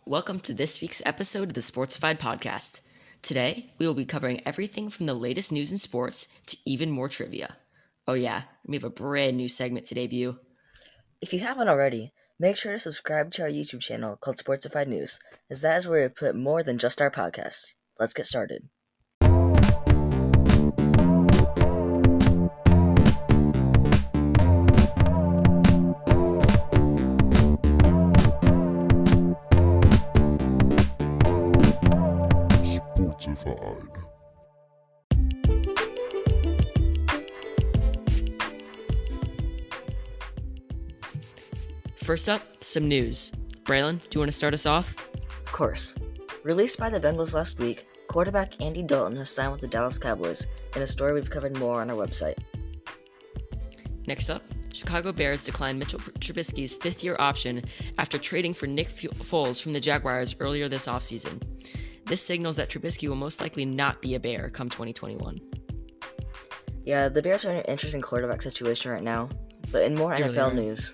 Welcome to this week's episode of the Sportsified podcast. Today, we will be covering everything from the latest news in sports to even more trivia. Oh yeah, we have a brand new segment to debut. If you haven't already, make sure to subscribe to our YouTube channel called Sportsified News, as that is where we put more than just our podcast. Let's get started. Sportsified. First up, some news. Braylon, do you want to start us off? Of course. Released by the Bengals last week, quarterback Andy Dalton has signed with the Dallas Cowboys, in a story we've covered more on our website. Next up, Chicago Bears declined Mitchell Trubisky's fifth-year option after trading for Nick Foles from the Jaguars earlier this offseason. This signals that Trubisky will most likely not be a Bear come 2021. Yeah, the Bears are in an interesting quarterback situation right now, but in more NFL news,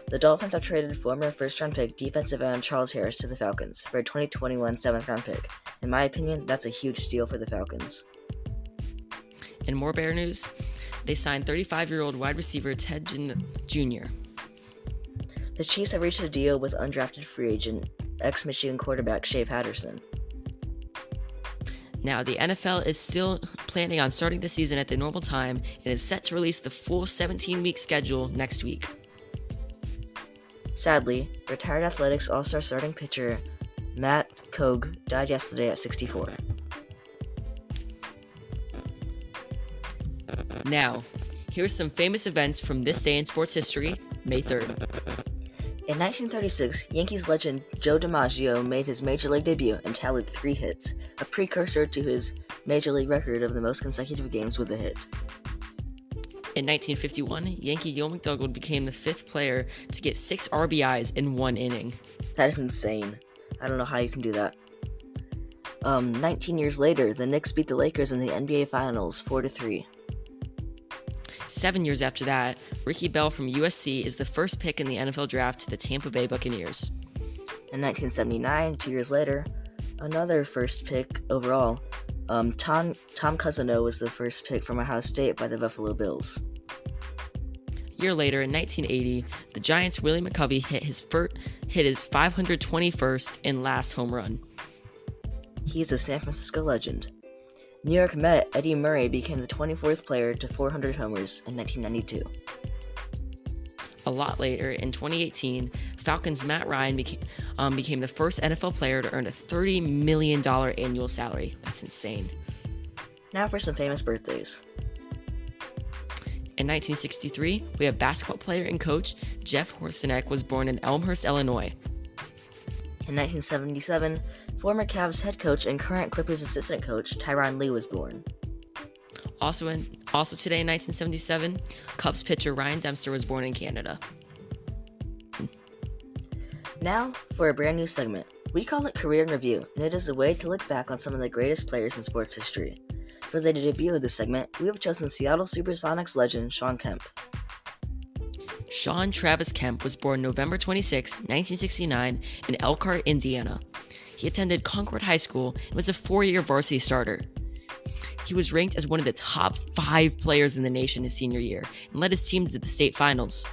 the Dolphins have traded former first-round pick defensive end Charles Harris to the Falcons for a 2021 seventh-round pick. In my opinion, that's a huge steal for the Falcons. In more Bear news, they signed 35-year-old wide receiver Ted Jr. The Chiefs have reached a deal with undrafted free agent ex-Michigan quarterback Shea Patterson. Now, the NFL is still planning on starting the season at the normal time and is set to release the full 17-week schedule next week. Sadly, retired Athletics All-Star starting pitcher Matt Koch died yesterday at 64. Now, here's some famous events from this day in sports history, May 3rd. In 1936, Yankees legend Joe DiMaggio made his Major League debut and tallied 3 hits, a precursor to his Major League record of the most consecutive games with a hit. In 1951, Yankee Gil McDougald became the 5th player to get 6 RBIs in one inning. That is insane. I don't know how you can do that. 19 years later, the Knicks beat the Lakers in the NBA Finals 4-3. 7 years after that, Ricky Bell from USC is the first pick in the NFL draft to the Tampa Bay Buccaneers. In 1979, 2 years later, another first pick overall, Tom Cousino was the first pick from Ohio State by the Buffalo Bills. A year later, in 1980, the Giants' Willie McCovey hit his 521st and last home run. He is a San Francisco legend. New York Met Eddie Murray became the 24th player to 400 homers in 1992. A lot later, in 2018, Falcons' Matt Ryan became the first NFL player to earn a $30 million annual salary. That's insane. Now for some famous birthdays. In 1963, we have basketball player and coach Jeff Horseneck was born in Elmhurst, Illinois. In 1977, former Cavs head coach and current Clippers assistant coach Tyronn Lue was born. Also today in 1977, Cubs pitcher Ryan Dempster was born in Canada. Now for a brand new segment. We call it Career in Review, and it is a way to look back on some of the greatest players in sports history. For the debut of this segment, we have chosen Seattle Supersonics legend Shawn Kemp. Shawn Travis Kemp was born November 26, 1969 in Elkhart, Indiana. He attended Concord High School and was a 4-year varsity starter. He was ranked as one of the top 5 players in the nation his senior year and led his team to the state finals.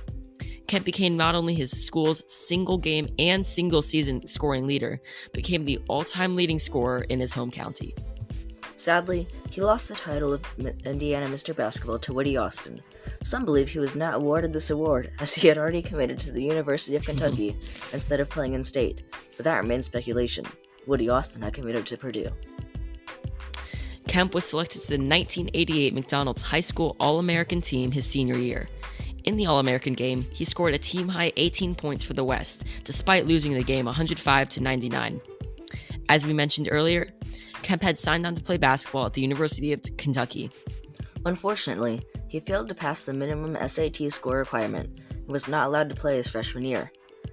Kemp became not only his school's single game and single season scoring leader, but became the all-time leading scorer in his home county. Sadly, he lost the title of Indiana Mr. Basketball to Woody Austin. Some believe he was not awarded this award as he had already committed to the University of Kentucky instead of playing in state, but that remains speculation. Woody Austin had committed to Purdue. Kemp was selected to the 1988 McDonald's High School All-American team his senior year. In the All-American game, he scored a team-high 18 points for the West, despite losing the game 105-99. As we mentioned earlier, Kemp had signed on to play basketball at the University of Kentucky. Unfortunately, he failed to pass the minimum SAT score requirement and was not allowed to play his freshman year.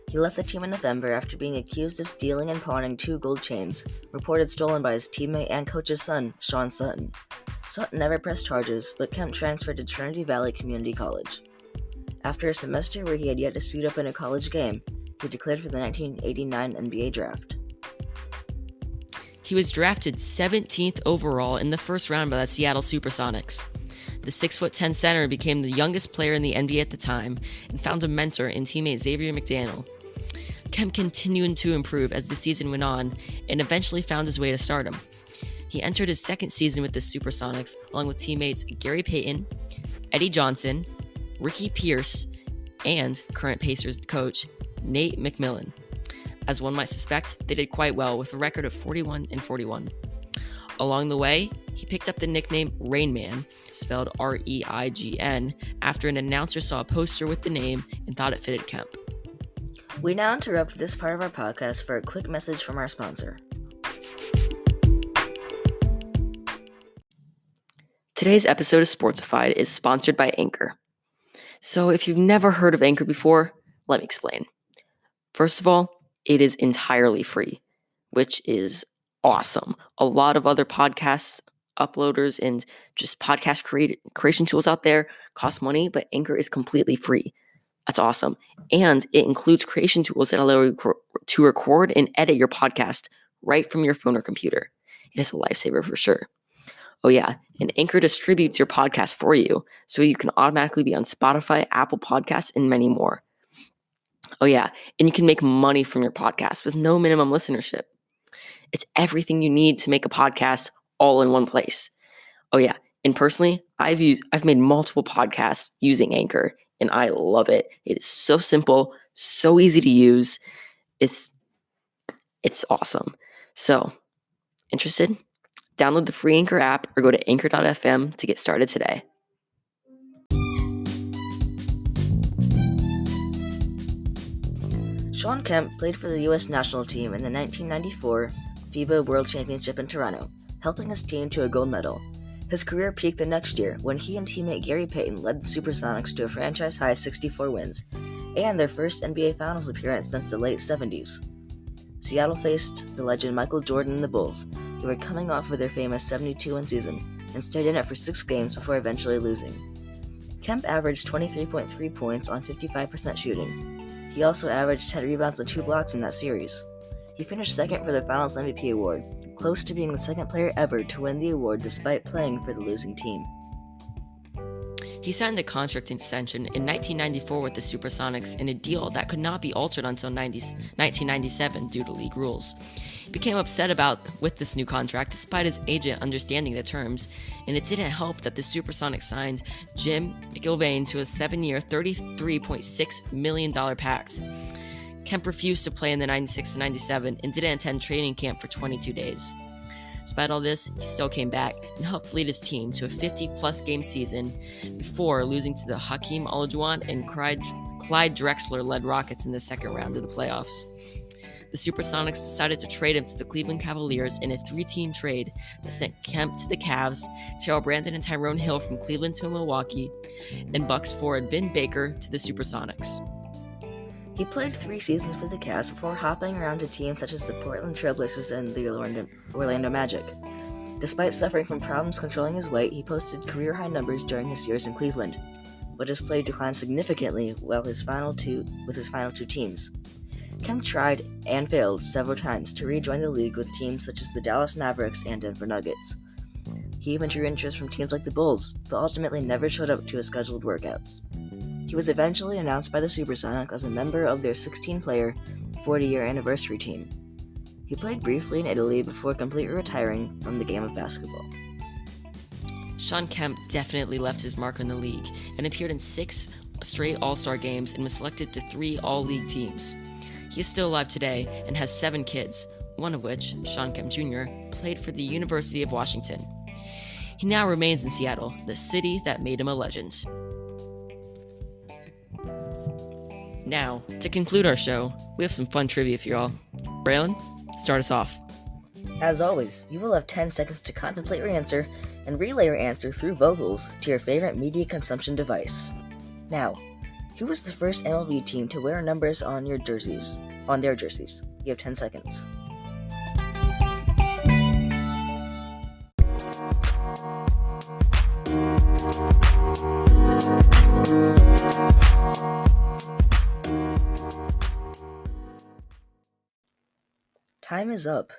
He left the team in November after being accused of stealing and pawning 2 gold chains, reported stolen by his teammate and coach's son, Sean Sutton. Sutton never pressed charges, but Kemp transferred to Trinity Valley Community College. After a semester where he had yet to suit up in a college game, he declared for the 1989 NBA draft. He was drafted 17th overall in the first round by the Seattle Supersonics. The 6'10" center became the youngest player in the NBA at the time and found a mentor in teammate Xavier McDaniel. Kemp continued to improve as the season went on and eventually found his way to stardom. He entered his second season with the Supersonics along with teammates Gary Payton, Eddie Johnson, Ricky Pierce, and current Pacers coach Nate McMillan. As one might suspect, they did quite well with a record of 41-41. Along the way, he picked up the nickname Rain Man, spelled R-E-I-G-N, after an announcer saw a poster with the name and thought it fitted Kemp. We now interrupt this part of our podcast for a quick message from our sponsor. Today's episode of Sportsified is sponsored by Anchor. So if you've never heard of Anchor before, let me explain. First of all, it is entirely free, which is awesome. A lot of other podcast uploaders and just podcast creation tools out there cost money, but Anchor is completely free. That's awesome. And it includes creation tools that allow you to record and edit your podcast right from your phone or computer. It is a lifesaver for sure. Oh yeah, and Anchor distributes your podcast for you, so you can automatically be on Spotify, Apple Podcasts, and many more. Oh yeah, and you can make money from your podcast with no minimum listenership. It's everything you need to make a podcast all in one place. Oh yeah, and personally, I've made multiple podcasts using Anchor, and I love it. It is so simple, so easy to use. It's awesome. So, interested? Download the free Anchor app or go to anchor.fm to get started today. Shawn Kemp played for the U.S. national team in the 1994 FIBA World Championship in Toronto, helping his team to a gold medal. His career peaked the next year when he and teammate Gary Payton led the Supersonics to a franchise-high 64 wins, and their first NBA Finals appearance since the late 70s. Seattle faced the legend Michael Jordan and the Bulls, who were coming off of their famous 72-win season, and stayed in it for 6 games before eventually losing. Kemp averaged 23.3 points on 55% shooting. He also averaged 10 rebounds and 2 blocks in that series. He finished second for the Finals MVP award, close to being the second player ever to win the award despite playing for the losing team. He signed a contract extension in 1994 with the Supersonics in a deal that could not be altered until 1997 due to league rules. He became upset with this new contract despite his agent understanding the terms, and it didn't help that the Supersonics signed Jim Gilvane to a 7-year, $33.6 million pact. Kemp refused to play in the 96-97 and didn't attend training camp for 22 days. Despite all this, he still came back and helped lead his team to a 50-plus game season before losing to the Hakeem Olajuwon and Clyde Drexler-led Rockets in the second round of the playoffs. The Supersonics decided to trade him to the Cleveland Cavaliers in a 3-team trade that sent Kemp to the Cavs, Terrell Brandon and Tyrone Hill from Cleveland to Milwaukee, and Bucks forward Vin Baker to the Supersonics. He played 3 seasons with the Cavs before hopping around to teams such as the Portland Trail Blazers and the Orlando Magic. Despite suffering from problems controlling his weight, he posted career-high numbers during his years in Cleveland, but his play declined significantly with his final two teams. Kemp tried and failed several times to rejoin the league with teams such as the Dallas Mavericks and Denver Nuggets. He even drew interest from teams like the Bulls, but ultimately never showed up to his scheduled workouts. He was eventually announced by the Supersonics as a member of their 16-player, 40-year anniversary team. He played briefly in Italy before completely retiring from the game of basketball. Shawn Kemp definitely left his mark on the league and appeared in 6 straight All-Star games and was selected to 3 All-League teams. He is still alive today and has 7 kids, one of which, Shawn Kemp Jr., played for the University of Washington. He now remains in Seattle, the city that made him a legend. Now, to conclude our show, we have some fun trivia for y'all. Braylon, start us off. As always, you will have 10 seconds to contemplate your answer and relay your answer through vocals to your favorite media consumption device. Now, who was the first MLB team to wear numbers on their jerseys? You have 10 seconds. Time is up.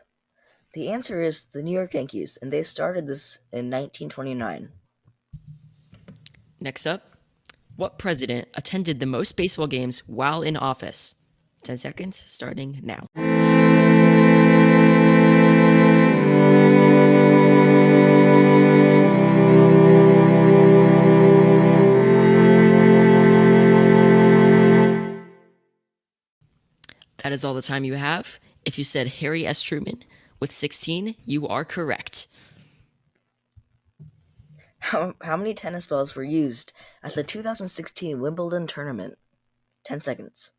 The answer is the New York Yankees, and they started this in 1929. Next up, what president attended the most baseball games while in office? 10 seconds starting now. That is all the time you have. If you said Harry S. Truman with 16, you are correct. How many tennis balls were used at the 2016 Wimbledon tournament? 10 seconds.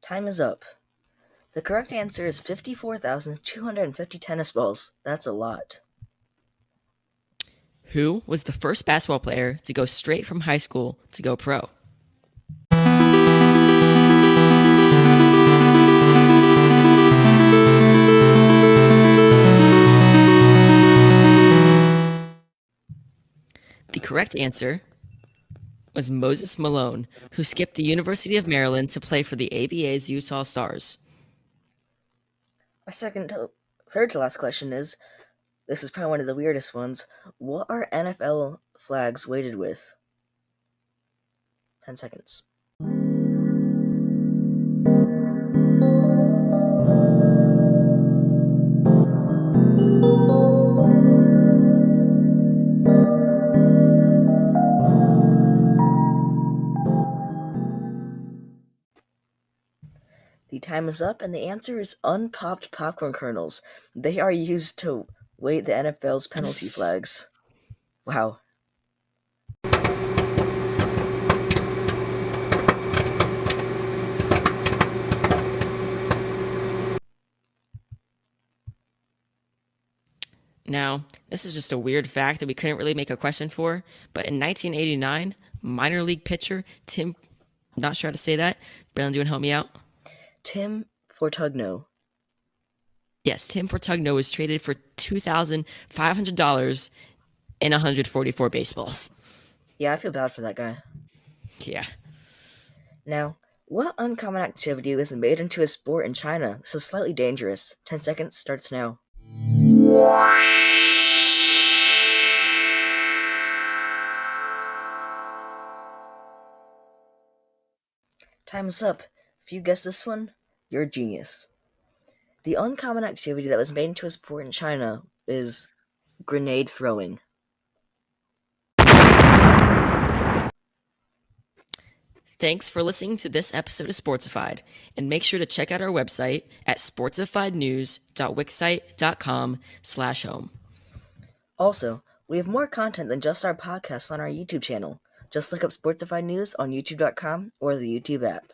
Time is up. The correct answer is 54,250 tennis balls. That's a lot. Who was the first basketball player to go straight from high school to go pro? The correct answer was Moses Malone, who skipped the University of Maryland to play for the ABA's Utah Stars. Our third to last question is, this is probably one of the weirdest ones. What are NFL flags weighted with? 10 seconds. The time is up, and the answer is unpopped popcorn kernels. They are used to weight the NFL's penalty flags. Wow. Now, this is just a weird fact that we couldn't really make a question for, but in 1989, minor league pitcher Tim, not sure how to say that. Braylon, do you want to help me out? Tim Fortugno. Yes, Tim Fortugno was traded for $2,500 and 144 baseballs. Yeah, I feel bad for that guy. Yeah. Now, what uncommon activity was made into a sport in China? So slightly dangerous. 10 seconds starts now. Time's up. If you guess this one, you're a genius. The uncommon activity that was made into a sport in China is grenade throwing. Thanks for listening to this episode of Sportsified, and make sure to check out our website at sportsifiednews.wixsite.com/home. Also, we have more content than just our podcast on our YouTube channel. Just look up Sportsified News on youtube.com or the YouTube app.